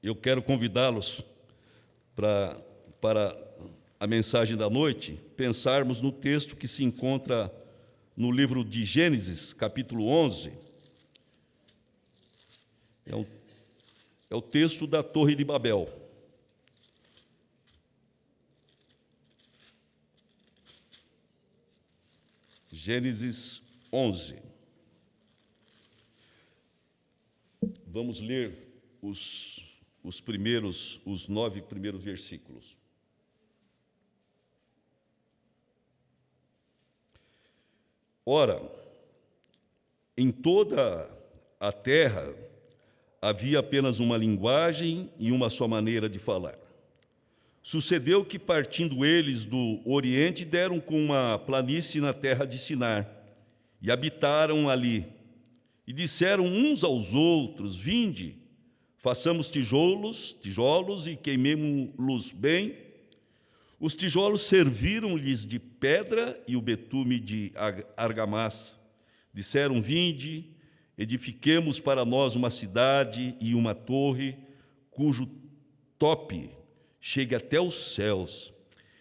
Eu quero convidá-los para a mensagem da noite, pensarmos no texto que se encontra no livro de Gênesis, capítulo 11. É o texto da Torre de Babel. Gênesis 11. Vamos ler os 9 primeiros versículos. Ora, em toda a terra havia apenas uma linguagem e uma só maneira de falar. Sucedeu que, partindo eles do Oriente, deram com uma planície na terra de Sinar, e habitaram ali. E disseram uns aos outros: Vinde, façamos tijolos e queimemo-los bem. Os tijolos serviram-lhes de pedra e o betume de argamassa. Disseram: Vinde, edifiquemos para nós uma cidade e uma torre, cujo tope chegue até os céus,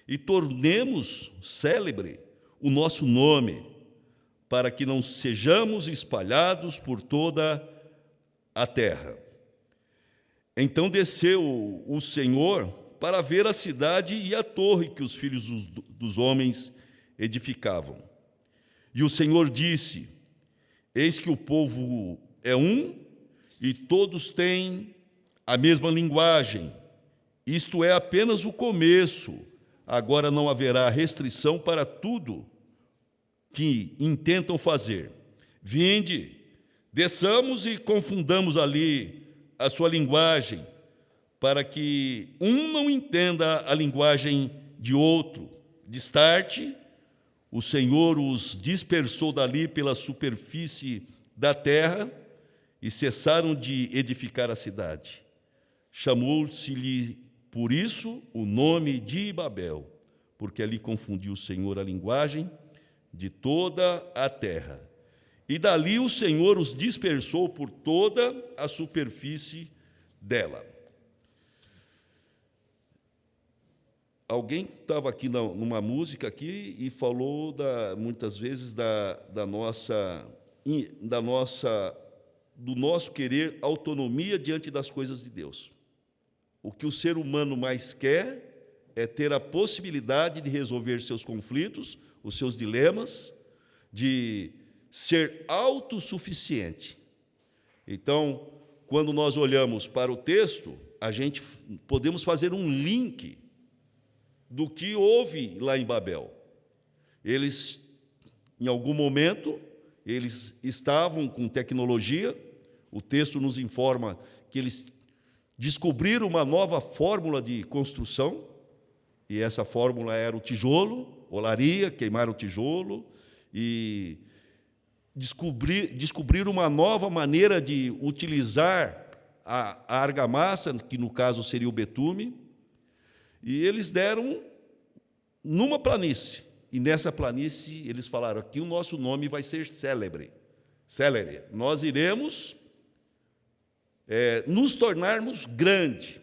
e tornemos célebre o nosso nome, para que não sejamos espalhados por toda a terra. Então desceu o Senhor para ver a cidade e a torre que os filhos dos homens edificavam. E o Senhor disse: Eis que o povo é um, e todos têm a mesma linguagem. Isto é apenas o começo. Agora não haverá restrição para tudo que intentam fazer. Vinde, desçamos e confundamos ali a sua linguagem, para que um não entenda a linguagem de outro. Destarte, o Senhor os dispersou dali pela superfície da terra e cessaram de edificar a cidade. Chamou-se-lhe por isso o nome de Babel, porque ali confundiu o Senhor a linguagem de toda a terra. E dali o Senhor os dispersou por toda a superfície dela. Alguém estava aqui numa música aqui e falou muitas vezes do nosso querer autonomia diante das coisas de Deus. O que o ser humano mais quer é ter a possibilidade de resolver seus conflitos, os seus dilemas, de ser autossuficiente. Então, quando nós olhamos para o texto, podemos fazer um link do que houve lá em Babel. Eles, em algum momento, eles estavam com tecnologia. O texto nos informa que eles descobriram uma nova fórmula de construção, e essa fórmula era o tijolo, olaria, queimar o tijolo, e descobriram uma nova maneira de utilizar a argamassa, que no caso seria o betume, e eles deram numa planície, e nessa planície eles falaram: aqui o nosso nome vai ser célebre. Nós iremos nos tornarmos grande.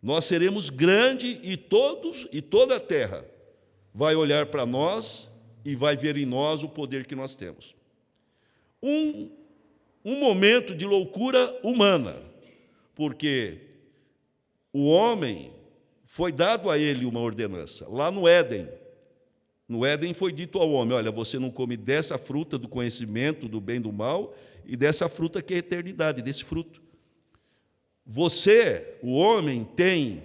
Nós seremos grande e toda a terra vai olhar para nós e vai ver em nós o poder que nós temos. Um momento de loucura humana, porque o homem, foi dado a ele uma ordenança. Lá no Éden foi dito ao homem: olha, você não come dessa fruta do conhecimento do bem e do mal, e dessa fruta que é a eternidade, desse fruto. Você, o homem, tem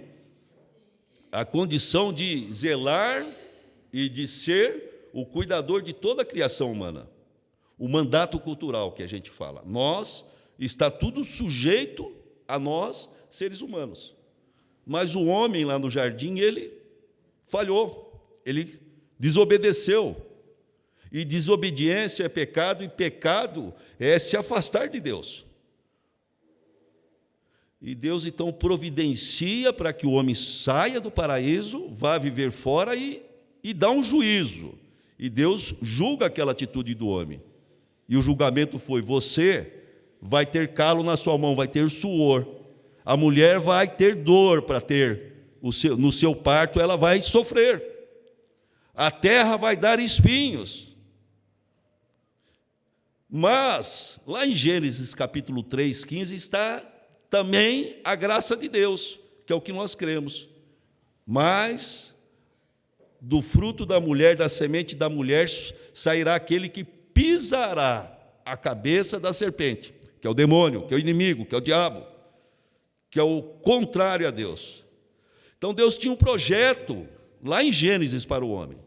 a condição de zelar e de ser o cuidador de toda a criação humana. O mandato cultural que a gente fala. Está tudo sujeito a nós, seres humanos. Mas o homem lá no jardim, ele falhou, ele desobedeceu. E desobediência é pecado, e pecado é se afastar de Deus. E Deus, então, providencia para que o homem saia do paraíso, vá viver fora e dá um juízo. E Deus julga aquela atitude do homem. E o julgamento foi: você vai ter calo na sua mão, vai ter suor. A mulher vai ter dor para ter no seu parto, ela vai sofrer. A terra vai dar espinhos. Mas, lá em Gênesis capítulo 3, 15, está também a graça de Deus, que é o que nós cremos. Mas do fruto da mulher, da semente da mulher, sairá aquele que pisará a cabeça da serpente, que é o demônio, que é o inimigo, que é o diabo, que é o contrário a Deus. Então Deus tinha um projeto lá em Gênesis para o homem.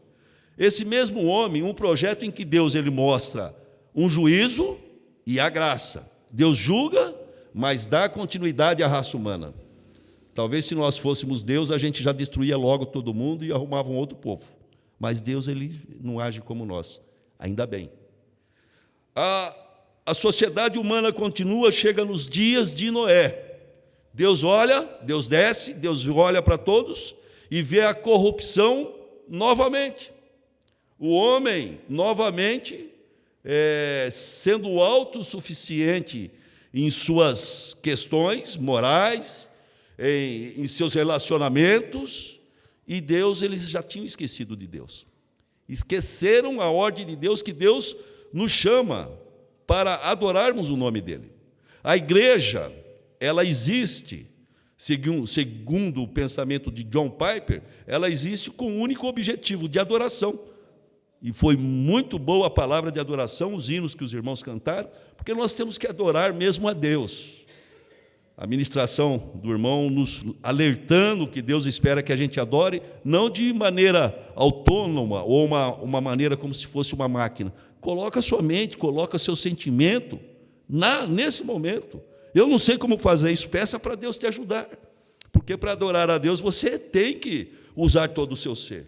Esse mesmo homem, um projeto em que Deus ele mostra um juízo e a graça. Deus julga, mas dá continuidade à raça humana. Talvez se nós fôssemos Deus, a gente já destruía logo todo mundo e arrumava um outro povo. Mas Deus ele não age como nós, ainda bem. A sociedade humana continua, chega nos dias de Noé. Deus olha, Deus desce, Deus olha para todos e vê a corrupção novamente. O homem, novamente, sendo autossuficiente em suas questões morais, em seus relacionamentos, e Deus, eles já tinham esquecido de Deus. Esqueceram a ordem de Deus, que Deus nos chama para adorarmos o nome dEle. A igreja, ela existe, segundo o pensamento de John Piper, ela existe com o único objetivo de adoração. E foi muito boa a palavra de adoração, os hinos que os irmãos cantaram, porque nós temos que adorar mesmo a Deus. A ministração do irmão nos alertando que Deus espera que a gente adore, não de maneira autônoma ou uma maneira como se fosse uma máquina. Coloca a sua mente, coloca seu sentimento nesse momento. Eu não sei como fazer isso, peça para Deus te ajudar. Porque para adorar a Deus você tem que usar todo o seu ser.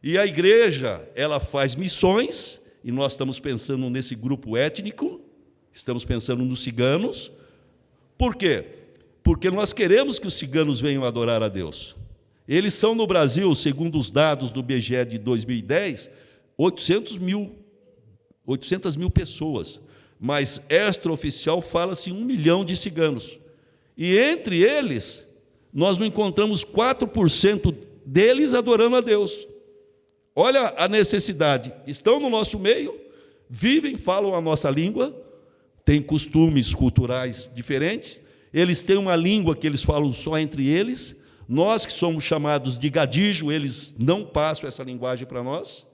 E a igreja, ela faz missões, e nós estamos pensando nesse grupo étnico, estamos pensando nos ciganos. Por quê? Porque nós queremos que os ciganos venham adorar a Deus. Eles são no Brasil, segundo os dados do IBGE de 2010, 800 mil pessoas. Mas extraoficial fala-se 1 milhão de ciganos. E entre eles, nós não encontramos 4% deles adorando a Deus. Olha a necessidade. Estão no nosso meio, vivem, falam a nossa língua, têm costumes culturais diferentes, eles têm uma língua que eles falam só entre eles, nós que somos chamados de gadismo, eles não passam essa linguagem para nós.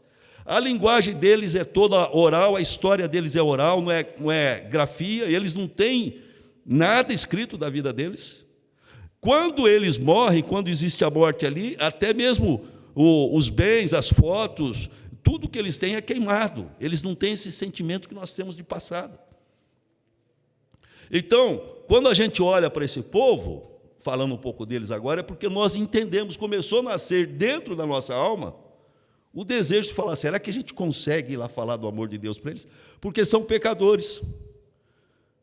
A linguagem deles é toda oral, a história deles é oral, não é grafia, eles não têm nada escrito da vida deles. Quando eles morrem, quando existe a morte ali, até mesmo os bens, as fotos, tudo que eles têm é queimado. Eles não têm esse sentimento que nós temos de passado. Então, quando a gente olha para esse povo, falando um pouco deles agora, é porque nós entendemos, começou a nascer dentro da nossa alma o desejo de falar, será que a gente consegue ir lá falar do amor de Deus para eles? Porque são pecadores.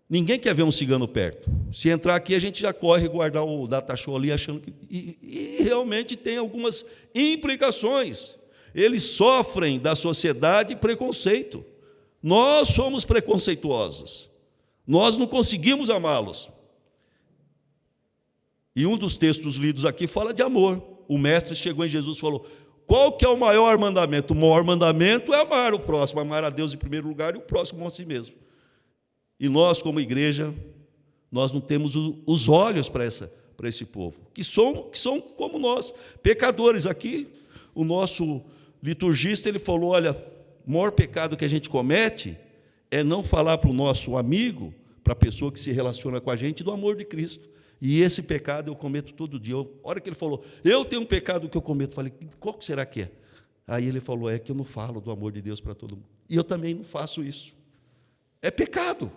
Ninguém quer ver um cigano perto. Se entrar aqui, a gente já corre guardar o data show ali, achando que... E realmente tem algumas implicações. Eles sofrem da sociedade preconceito. Nós somos preconceituosos. Nós não conseguimos amá-los. E um dos textos lidos aqui fala de amor. O mestre chegou em Jesus e falou, qual que é o maior mandamento? O maior mandamento é amar o próximo, amar a Deus em primeiro lugar e o próximo a si mesmo. E nós, como igreja, nós não temos os olhos para esse povo, que são como nós, pecadores. Aqui, o nosso liturgista, ele falou, olha, o maior pecado que a gente comete é não falar para o nosso amigo, para a pessoa que se relaciona com a gente, do amor de Cristo. E esse pecado eu cometo todo dia. A hora que ele falou, eu tenho um pecado que eu cometo, eu falei, qual será que é? Aí ele falou, é que eu não falo do amor de Deus para todo mundo. E eu também não faço isso. É pecado.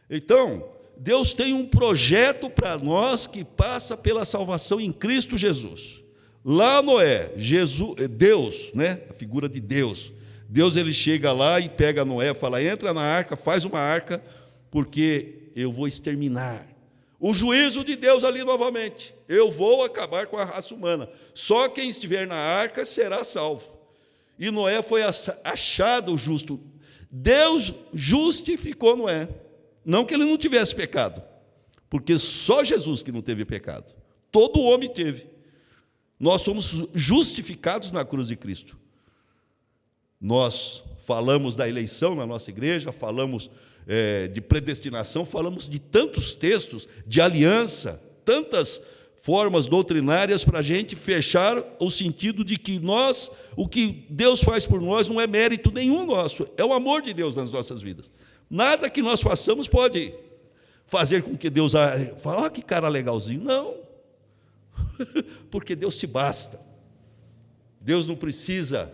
Então, Deus tem um projeto para nós que passa pela salvação em Cristo Jesus. Lá Noé, Deus, né? A figura de Deus. Deus ele chega lá e pega Noé, fala, entra na arca, faz uma arca, porque eu vou exterminar. O juízo de Deus ali novamente. Eu vou acabar com a raça humana. Só quem estiver na arca será salvo. E Noé foi achado justo. Deus justificou Noé. Não que ele não tivesse pecado, porque só Jesus que não teve pecado. Todo homem teve. Nós somos justificados na cruz de Cristo. Nós falamos da eleição na nossa igreja, falamos de predestinação, falamos de tantos textos, de aliança, tantas formas doutrinárias para a gente fechar o sentido de que nós, o que Deus faz por nós não é mérito nenhum nosso, é o amor de Deus nas nossas vidas. Nada que nós façamos pode fazer com que Deus fale, que cara legalzinho. Não, porque Deus te basta. Deus não precisa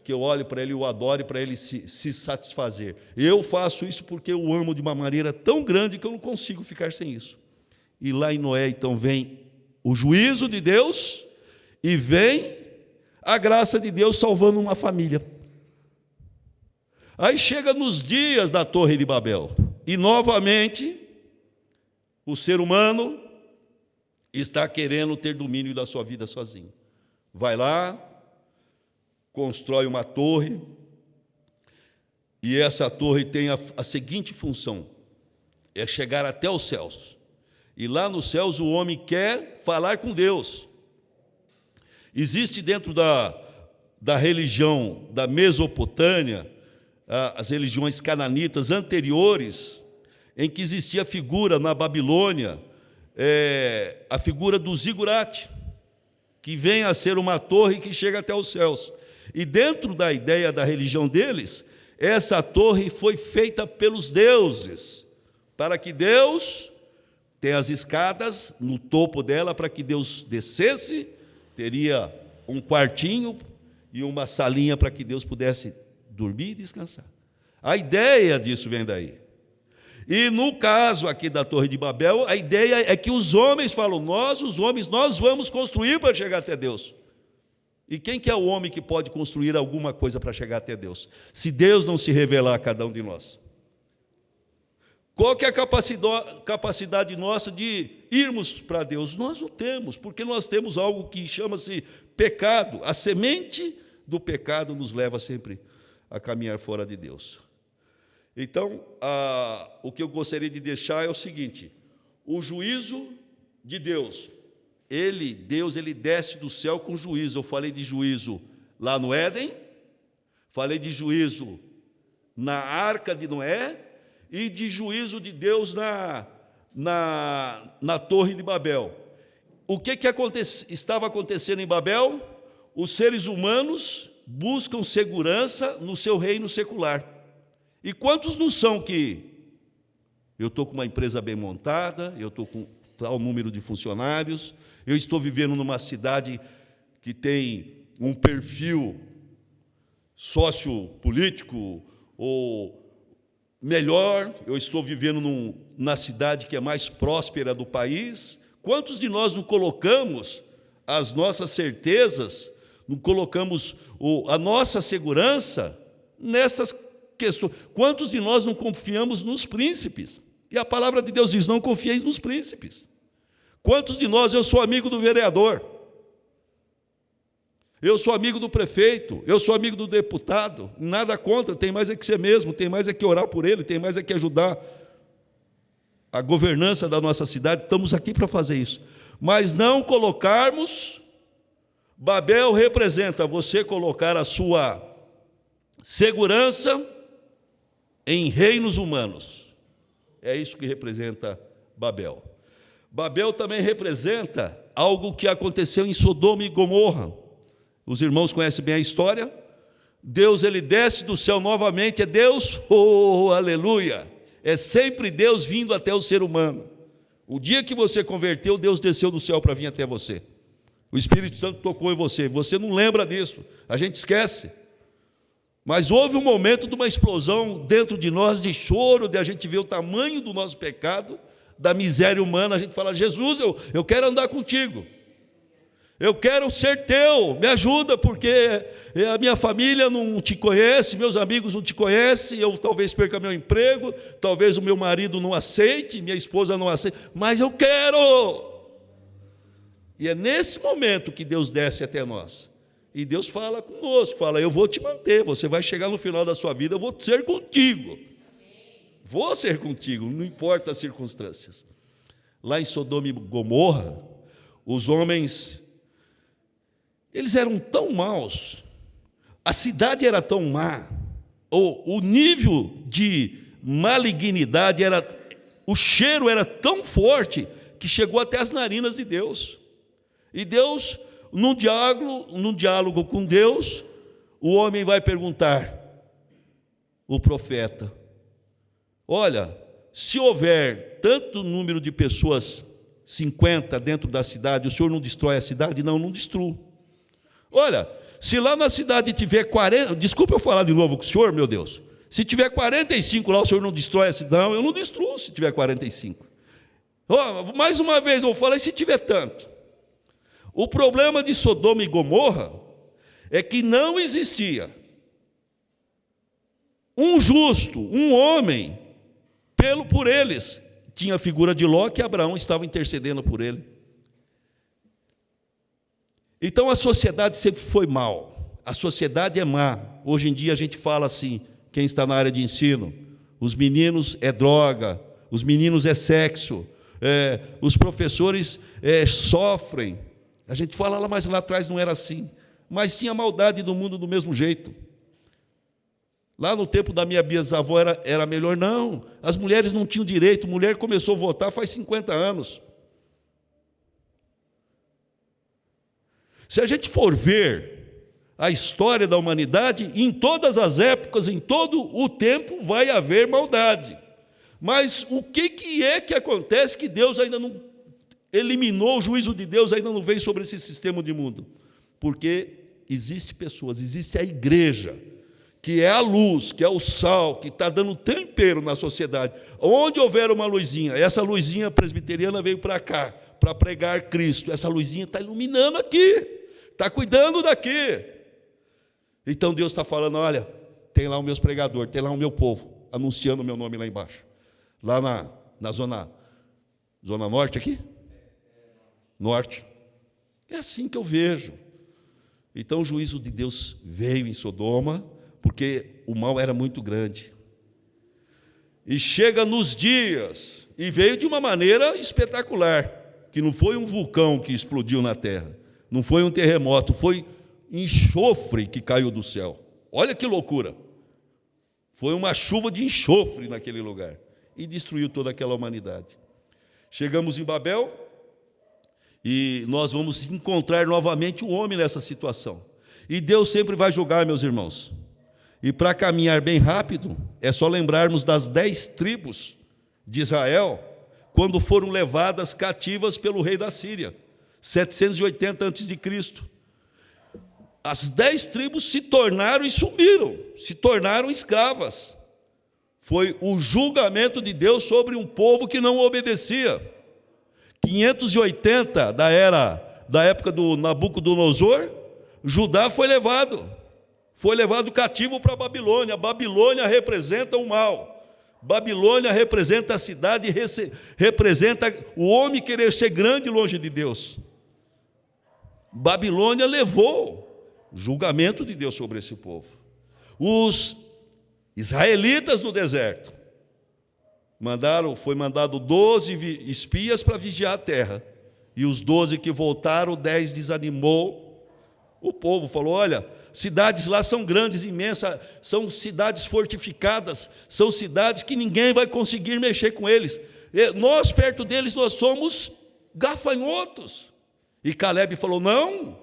que eu olhe para Ele e o adore para Ele se satisfazer. Eu faço isso porque eu amo de uma maneira tão grande que eu não consigo ficar sem isso. E lá em Noé, então, vem o juízo de Deus e vem a graça de Deus salvando uma família. Aí chega nos dias da Torre de Babel, e novamente o ser humano está querendo ter domínio da sua vida sozinho. Vai lá, constrói uma torre, e essa torre tem a seguinte função, é chegar até os céus. E lá nos céus o homem quer falar com Deus. Existe dentro da religião da Mesopotâmia, as religiões cananitas anteriores, em que existia a figura na Babilônia, a figura do zigurate, que vem a ser uma torre que chega até os céus. E dentro da ideia da religião deles, essa torre foi feita pelos deuses, para que Deus tem as escadas no topo dela para que Deus descesse, teria um quartinho e uma salinha para que Deus pudesse dormir e descansar. A ideia disso vem daí. E no caso aqui da Torre de Babel, a ideia é que os homens falam, nós vamos construir para chegar até Deus. E quem que é o homem que pode construir alguma coisa para chegar até Deus? Se Deus não se revelar a cada um de nós. Qual que é a capacidade nossa de irmos para Deus? Nós não temos, porque nós temos algo que chama-se pecado. A semente do pecado nos leva sempre a caminhar fora de Deus. Então, o que eu gostaria de deixar é o seguinte, o juízo de Deus, Deus desce do céu com juízo. Eu falei de juízo lá no Éden, falei de juízo na Arca de Noé, e de juízo de Deus na Torre de Babel. O que estava acontecendo em Babel? Os seres humanos buscam segurança no seu reino secular. E quantos não são que eu estou com uma empresa bem montada, eu estou com tal número de funcionários, eu estou vivendo numa cidade que tem um perfil sociopolítico ou melhor, eu estou vivendo na cidade que é mais próspera do país. Quantos de nós não colocamos as nossas certezas, não colocamos a nossa segurança nestas questões? Quantos de nós não confiamos nos príncipes? E a palavra de Deus diz, não confieis nos príncipes. Quantos de nós, eu sou amigo do vereador, eu sou amigo do prefeito, eu sou amigo do deputado, nada contra, tem mais é que ser mesmo, tem mais é que orar por ele, tem mais é que ajudar a governança da nossa cidade, estamos aqui para fazer isso. Mas não colocarmos, Babel representa você colocar a sua segurança em reinos humanos. É isso que representa Babel. Babel também representa algo que aconteceu em Sodoma e Gomorra. Os irmãos conhecem bem a história. Deus, ele desce do céu novamente, é Deus, aleluia, é sempre Deus vindo até o ser humano. O dia que você converteu, Deus desceu do céu para vir até você. O Espírito Santo tocou em você, você não lembra disso, a gente esquece. Mas houve um momento de uma explosão dentro de nós, de choro, de a gente ver o tamanho do nosso pecado, da miséria humana. A gente fala, Jesus, eu quero andar contigo, eu quero ser teu, me ajuda, porque a minha família não te conhece, meus amigos não te conhecem, eu talvez perca meu emprego, talvez o meu marido não aceite, minha esposa não aceite, mas eu quero. E é nesse momento que Deus desce até nós. E Deus fala conosco, fala, eu vou te manter, você vai chegar no final da sua vida, eu vou ser contigo. vou ser contigo, não importa as circunstâncias. Lá em Sodoma e Gomorra, os homens, eles eram tão maus, a cidade era tão má, o nível de malignidade o cheiro era tão forte que chegou até as narinas de Deus. E Deus, num diálogo com Deus, o homem vai perguntar, o profeta, olha, se houver tanto número de pessoas, 50 dentro da cidade, o senhor não destrói a cidade? Não, não destruo. Olha, se lá na cidade tiver 40, desculpa eu falar de novo com o senhor, meu Deus, se tiver 45 lá, o senhor não destrói a cidade? Não, eu não destruo se tiver 45. Oh, mais uma vez eu vou falar, e se tiver tanto? O problema de Sodoma e Gomorra é que não existia um justo, um homem, por eles. Tinha a figura de Ló, que Abraão estava intercedendo por ele. Então a sociedade sempre foi mal. A sociedade é má. Hoje em dia a gente fala assim, quem está na área de ensino, os meninos é droga, os meninos é sexo, os professores sofrem. A gente fala lá, mas lá atrás não era assim. Mas tinha maldade no mundo do mesmo jeito. Lá no tempo da minha bisavó era melhor, não. As mulheres não tinham direito, mulher começou a votar faz 50 anos. Se a gente for ver a história da humanidade, em todas as épocas, em todo o tempo, vai haver maldade. Mas o que é que acontece que Deus ainda não eliminou, o juízo de Deus ainda não veio sobre esse sistema de mundo? Porque existem pessoas, existe a igreja, que é a luz, que é o sal, que está dando tempero na sociedade. Onde houver uma luzinha, essa luzinha presbiteriana veio para cá, para pregar Cristo. Essa luzinha está iluminando aqui, está cuidando daqui. Então Deus está falando, olha, tem lá os meus pregadores, tem lá o meu povo, anunciando o meu nome lá embaixo. Lá na zona norte aqui? Norte. É assim que eu vejo. Então o juízo de Deus veio em Sodoma, porque o mal era muito grande. E chega nos dias, e veio de uma maneira espetacular, que não foi um vulcão que explodiu na terra, não foi um terremoto, foi enxofre que caiu do céu. Olha que loucura! Foi uma chuva de enxofre naquele lugar, e destruiu toda aquela humanidade. Chegamos em Babel, e nós vamos encontrar novamente o homem nessa situação. E Deus sempre vai julgar, meus irmãos. E para caminhar bem rápido, é só lembrarmos das 10 tribos de Israel, quando foram levadas cativas pelo rei da Síria, 780 a.C. As 10 tribos se tornaram e sumiram, se tornaram escravas. Foi o julgamento de Deus sobre um povo que não obedecia. 580 da época do Nabucodonosor, Judá foi levado cativo para a Babilônia. Babilônia representa o mal. Babilônia representa a cidade, representa o homem querer ser grande longe de Deus. Babilônia levou o julgamento de Deus sobre esse povo. Os israelitas no deserto, foi mandado 12 espias para vigiar a terra. E os 12 que voltaram, 10 desanimou. O povo falou, olha, cidades lá são grandes, imensas, são cidades fortificadas, são cidades que ninguém vai conseguir mexer com eles. Nós, perto deles, nós somos gafanhotos. E Caleb falou, não,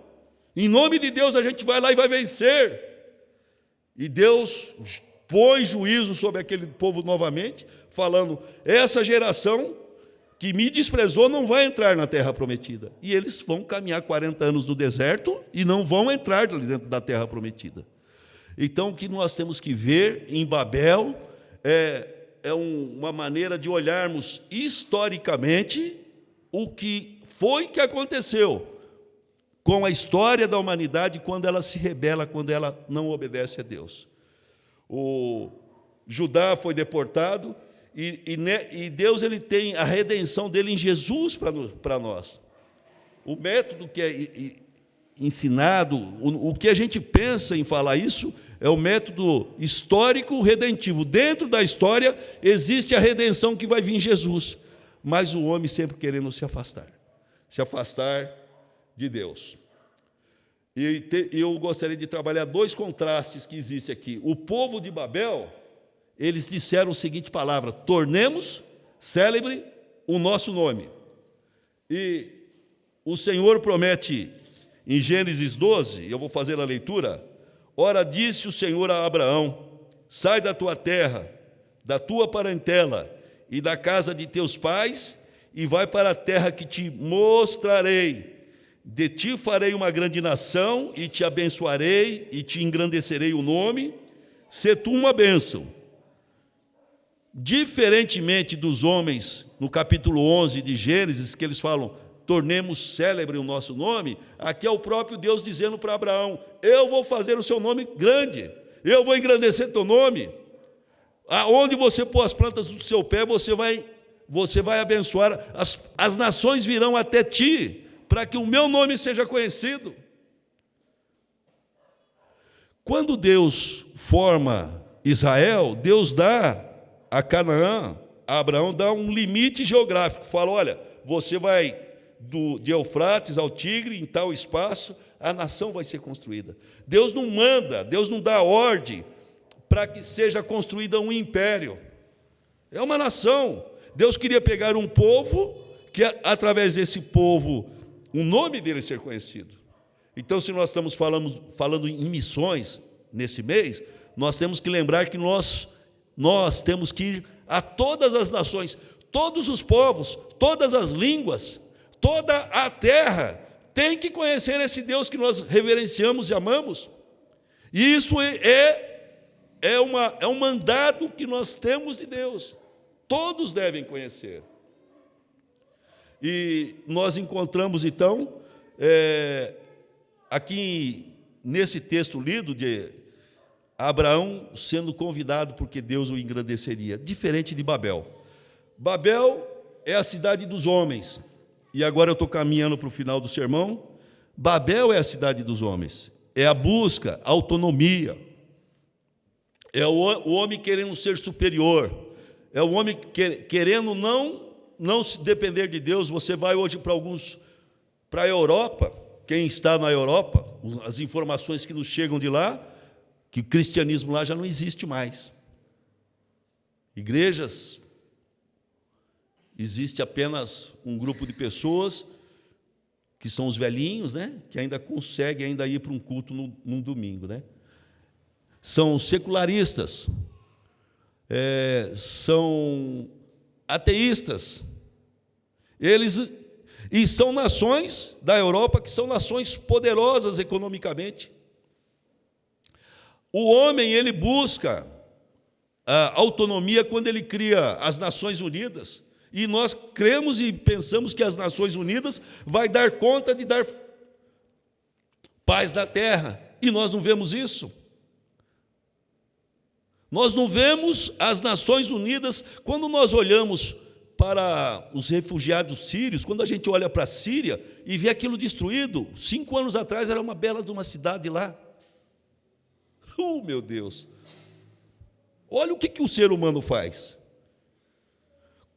em nome de Deus a gente vai lá e vai vencer. E Deus põe juízo sobre aquele povo novamente, falando, essa geração que me desprezou não vai entrar na terra prometida. E eles vão caminhar 40 anos no deserto e não vão entrar dentro da terra prometida. Então, o que nós temos que ver em Babel é uma maneira de olharmos historicamente o que foi que aconteceu com a história da humanidade quando ela se rebela, quando ela não obedece a Deus. O Judá foi deportado, e Deus ele tem a redenção dele em Jesus para nós. O método que é ensinado, o que a gente pensa em falar isso, É o método histórico redentivo. Dentro da história existe a redenção que vai vir em Jesus, mas o homem sempre querendo se afastar de Deus. E eu gostaria de trabalhar dois contrastes que existem aqui. O povo de Babel, eles disseram a seguinte palavra: tornemos célebre o nosso nome. E o Senhor promete em Gênesis 12, eu vou fazer a leitura: ora, disse o Senhor a Abraão: sai da tua terra, da tua parentela e da casa de teus pais, e vai para a terra que te mostrarei. De ti farei uma grande nação, e te abençoarei, e te engrandecerei o nome, se tu uma bênção. Diferentemente dos homens, no capítulo 11 de Gênesis, que eles falam, tornemos célebre o nosso nome, aqui é o próprio Deus dizendo para Abraão: eu vou fazer o seu nome grande, eu vou engrandecer teu nome. Aonde você pôr as plantas do seu pé, você vai abençoar, as nações virão até ti, para que o meu nome seja conhecido. Quando Deus forma Israel, Deus dá a Canaã, a Abraão dá um limite geográfico, fala: olha, você vai de Eufrates ao Tigre, em tal espaço, a nação vai ser construída. Deus não manda, Deus não dá ordem para que seja construída um império. É uma nação. Deus queria pegar um povo, que através desse povo, o nome dele ser conhecido. Então, se nós estamos falando em missões nesse mês, nós temos que lembrar que nós temos que ir a todas as nações, todos os povos, todas as línguas, toda a terra tem que conhecer esse Deus que nós reverenciamos e amamos. E isso é um mandado que nós temos de Deus. Todos devem conhecer. E nós encontramos, então, aqui nesse texto lido, de Abraão sendo convidado porque Deus o engrandeceria, diferente de Babel. Babel é a cidade dos homens. E agora eu estou caminhando para o final do sermão. Babel é a cidade dos homens. É a busca, a autonomia. É o homem querendo ser superior. É o homem querendo não se depender de Deus. Você vai hoje para a Europa, quem está na Europa, as informações que nos chegam de lá, que o cristianismo lá já não existe mais. Igrejas, existe apenas um grupo de pessoas, que são os velhinhos, né, que ainda conseguem ir para um culto num domingo, né? São secularistas, são ateístas. E são nações da Europa que são nações poderosas economicamente. O homem, ele busca a autonomia quando ele cria as Nações Unidas. E nós cremos e pensamos que as Nações Unidas vai dar conta de dar paz na terra. E nós não vemos isso. Nós não vemos as Nações Unidas. Quando nós olhamos para os refugiados sírios, quando a gente olha para a Síria e vê aquilo destruído, 5 anos atrás era uma bela de uma cidade lá. Meu Deus! Olha o que o ser humano faz.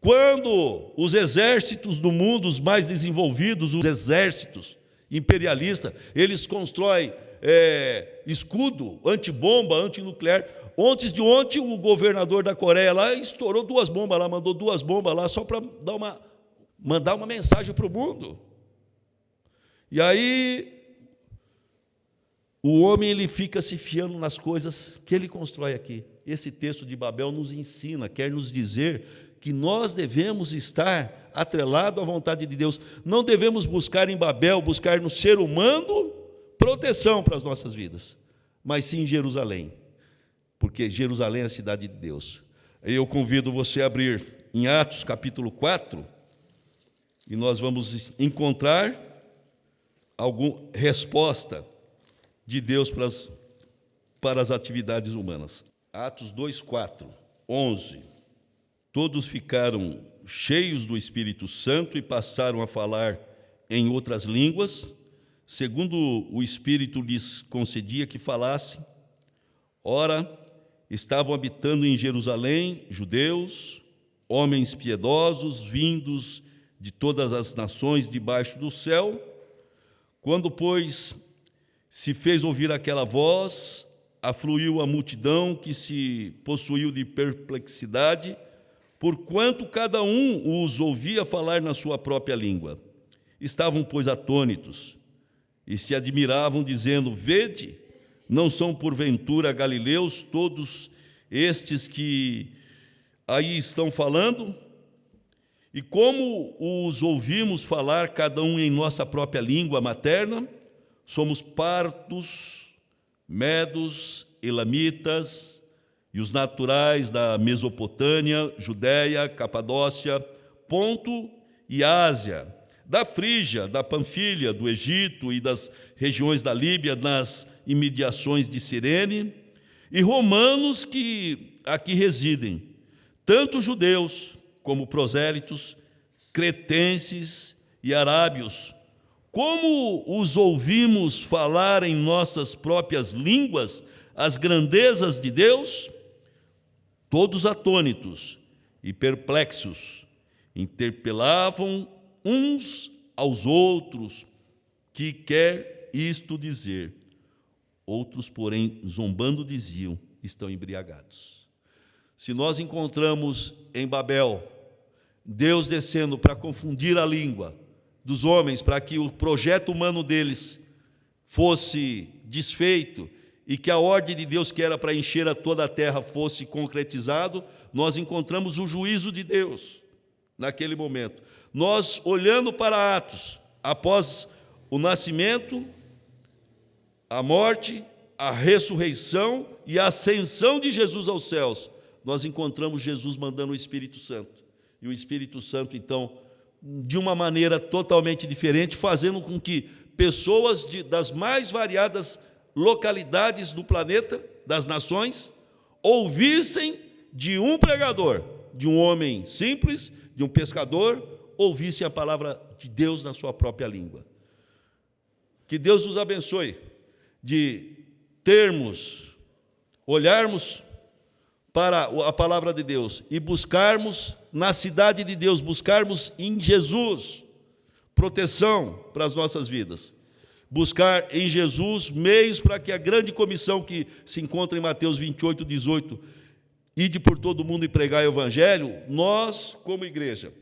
Quando os exércitos do mundo, os mais desenvolvidos, os exércitos imperialistas, eles constroem escudo, antibomba, antinuclear. Antes de ontem, o governador da Coreia lá estourou 2 bombas lá, mandou 2 bombas lá, só para mandar uma mensagem para o mundo. E aí, o homem, ele fica se fiando nas coisas que ele constrói aqui. Esse texto de Babel nos ensina, quer nos dizer que nós devemos estar atrelados à vontade de Deus. Não devemos buscar em Babel, buscar no ser humano proteção para as nossas vidas, mas sim em Jerusalém, porque Jerusalém é a cidade de Deus. Eu convido você a abrir em Atos capítulo 4, e nós vamos encontrar alguma resposta de Deus para as atividades humanas. Atos 2, 4, 11. Todos ficaram cheios do Espírito Santo e passaram a falar em outras línguas, segundo o Espírito lhes concedia que falassem. Ora, estavam habitando em Jerusalém judeus, homens piedosos, vindos de todas as nações debaixo do céu. Quando, pois, se fez ouvir aquela voz, afluiu a multidão que se possuiu de perplexidade, porquanto cada um os ouvia falar na sua própria língua. Estavam, pois, atônitos e se admiravam, dizendo: Vede, não são porventura galileus todos estes que aí estão falando? E como os ouvimos falar, cada um em nossa própria língua materna, somos partos, medos, elamitas, e os naturais da Mesopotâmia, Judéia, Capadócia, Ponto e Ásia, da Frígia, da Panfilha, do Egito e das regiões da Líbia, nas imediações de Cirene, e romanos que aqui residem, tanto judeus como prosélitos, cretenses e arábios. Como os ouvimos falar em nossas próprias línguas as grandezas de Deus? Todos atônitos e perplexos, interpelavam uns aos outros: que quer isto dizer? Outros, porém, zombando, diziam: estão embriagados. Se nós encontramos em Babel Deus descendo para confundir a língua dos homens, para que o projeto humano deles fosse desfeito e que a ordem de Deus, que era para encher a toda a terra, fosse concretizado, nós encontramos o juízo de Deus naquele momento. Nós, olhando para Atos, após o nascimento, a morte, a ressurreição e a ascensão de Jesus aos céus, nós encontramos Jesus mandando o Espírito Santo. E o Espírito Santo, então, de uma maneira totalmente diferente, fazendo com que pessoas das mais variadas localidades do planeta, das nações, ouvissem de um pregador, de um homem simples, de um pescador, ouvissem a palavra de Deus na sua própria língua. Que Deus nos abençoe de olharmos para a palavra de Deus e buscarmos na cidade de Deus, buscarmos em Jesus proteção para as nossas vidas, buscar em Jesus meios para que a grande comissão que se encontra em Mateus 28, 18, ide por todo o mundo e pregar o evangelho, nós, como igreja,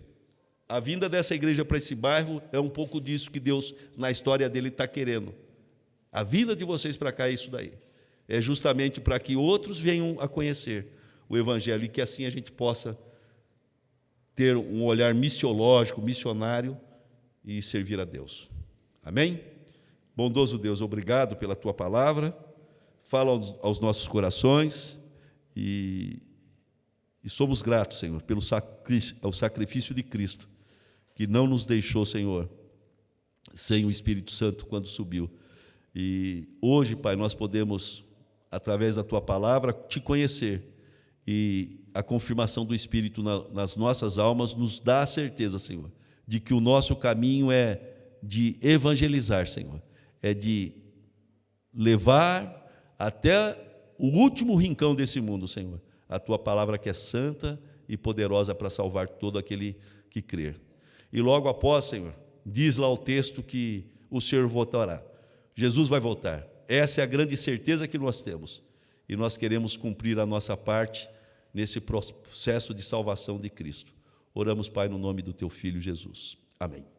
a vinda dessa igreja para esse bairro é um pouco disso que Deus, na história dele, está querendo. A vinda de vocês para cá é isso daí. É justamente para que outros venham a conhecer o evangelho e que assim a gente possa ter um olhar missiológico, missionário e servir a Deus. Amém? Bondoso Deus, obrigado pela Tua palavra, fala aos nossos corações e somos gratos, Senhor, pelo sacrifício de Cristo, que não nos deixou, Senhor, sem o Espírito Santo quando subiu. E hoje, Pai, nós podemos, através da Tua palavra, Te conhecer. E a confirmação do Espírito nas nossas almas nos dá a certeza, Senhor, de que o nosso caminho é de evangelizar, Senhor. É de levar até o último rincão desse mundo, Senhor, a Tua palavra que é santa e poderosa para salvar todo aquele que crer. E logo após, Senhor, diz lá o texto que o Senhor voltará. Jesus vai voltar. Essa é a grande certeza que nós temos. E nós queremos cumprir a nossa parte nesse processo de salvação de Cristo. Oramos, Pai, no nome do Teu Filho Jesus. Amém.